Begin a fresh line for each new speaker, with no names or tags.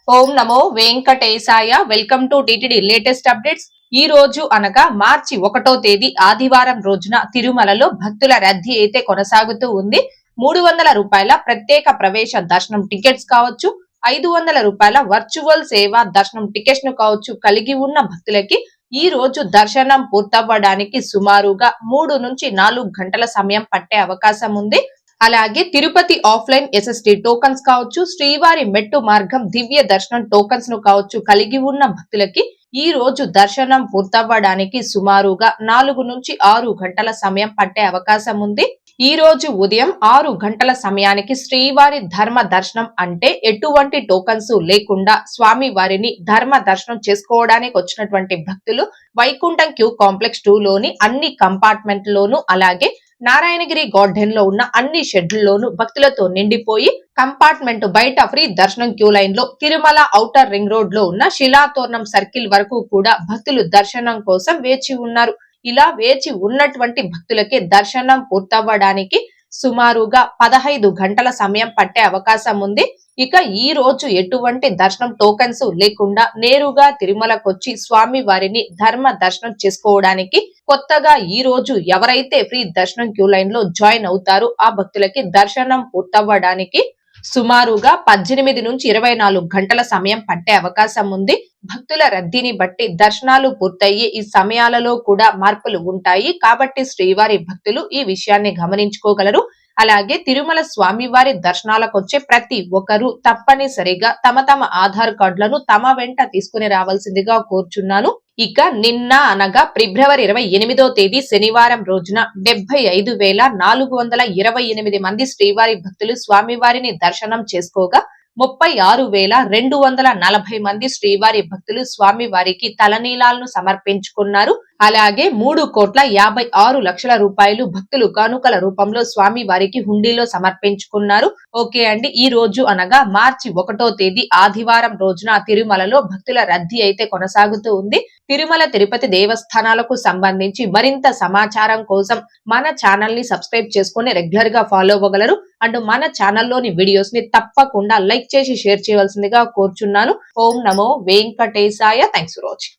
Om Namo Venkatesaya. Welcome to TTD latest updates. ఈ రోజు అనగా మార్చి 1వ తేదీ ఆదివారం రోజున తిరుమలలో భక్తుల రద్దీ అయితే కొనసాగుతూ ఉంది. 300 రూపాయల ప్రత్యేక ప్రవేశ దర్శనం టికెట్స్ కావచ్చు, 500 రూపాయల వర్చువల్ సేవా దర్శనం టికెట్స్ ను కావచ్చు కలిగి ఉన్న భక్తులకి ఈ రోజు దర్శనం పూర్తవ్వడానికి సుమారుగా 3 నుంచి 4 గంటల సమయం పట్టే అవకాశం ఉంది. అలాగే తిరుపతి ఆఫ్లైన్ ఎస్ఎస్టీ టోకన్స్ కావచ్చు, శ్రీవారి మెట్టు మార్గం దివ్య దర్శనం టోకన్స్ ను కావచ్చు కలిగి ఉన్న భక్తులకి ఈ రోజు దర్శనం పూర్తవ్వడానికి సుమారుగా 4 నుంచి 6 గంటల సమయం పట్టే అవకాశం ఉంది. ఈ రోజు ఉదయం 6 గంటల సమయానికి శ్రీవారి ధర్మ దర్శనం అంటే ఎటువంటి టోకన్స్ లేకుండా స్వామి వారిని ధర్మ దర్శనం చేసుకోవడానికి వచ్చినటువంటి భక్తులు వైకుంఠం క్యూ కాంప్లెక్స్ 2 లోని అన్ని కంపార్ట్మెంట్ లోను అలాగే నారాయణగిరి గార్డెన్ లో ఉన్న అన్ని షెడ్లలోనూ భక్తులతో నిండిపోయి కంపార్ట్మెంట్ బయట ఫ్రీ దర్శనం క్యూ లైన్ లో తిరుమల ఔటర్ రింగ్ రోడ్ లో ఉన్న శిలాతోరణం సర్కిల్ వరకు కూడా భక్తులు దర్శనం కోసం వేచి ఉన్నారు. ఇలా వేచి ఉన్నటువంటి భక్తులకే దర్శనం పూర్తవ్వడానికి సుమారుగా 15 గంటల సమయం పట్టే అవకాశం ఉంది. ఇక ఈ రోజు ఎటువంటి దర్శనం టోకెన్స్ లేకుండా నేరుగా తిరుమలకొచ్చి స్వామి వారిని ధర్మ దర్శనం చేసుకోవడానికి కొత్తగా ఈ రోజు ఎవరైతే ఫ్రీ దర్శనం క్యూ లైన్ లో జాయిన్ అవుతారో ఆ భక్తులకి దర్శనం పూర్తవ్వడానికి సుమారుగా 18 నుంచి 24 గంటల సమయం పట్టే అవకాశం ఉంది. భక్తుల రద్దీని బట్టి దర్శనాలు పూర్తయ్యే ఈ సమయాలలో కూడా మార్పులు ఉంటాయి కాబట్టి శ్రీవారి భక్తులు ఈ విషయాన్ని గమనించుకోగలరు. అలాగే తిరుమల స్వామివారి దర్శనాలకు వచ్చే ప్రతి ఒక్కరూ తప్పనిసరిగా తమ ఆధార్ కార్డులను తమ వెంట తీసుకుని రావాల్సిందిగా కోరుచున్నాను. ఇక నిన్న అనగా ఫిబ్రవరి 28వ తేదీ శనివారం రోజున 75,428 మంది శ్రీవారి భక్తులు స్వామివారిని దర్శనం చేసుకోగా 36,240 మంది శ్రీవారి భక్తులు స్వామి వారికి తలనీలాలను సమర్పించుకున్నారు. అలాగే 3,56,00,000 రూపాయలు భక్తులు కానుకల రూపంలో స్వామి వారికి హుండీలో సమర్పించుకున్నారు. ఓకే అండి, ఈ రోజు అనగా మార్చి 1వ తేదీ ఆదివారం రోజున తిరుమలలో భక్తుల రద్దీ అయితే కొనసాగుతూ ఉంది. తిరుమల తిరుపతి దేవస్థానాలకు సంబంధించి మరింత సమాచారం కోసం మన ఛానల్ ని సబ్స్క్రైబ్ చేసుకుని రెగ్యులర్ గా ఫాలో అవ్వగలరు. అండ్ మన ఛానల్లోని వీడియోస్ ని తప్పకుండా లైక్ చేసి షేర్ చేయవలసిందిగా కోరుచున్నాను. ఓం నమో వెంకటేశాయ. Thanks for watching.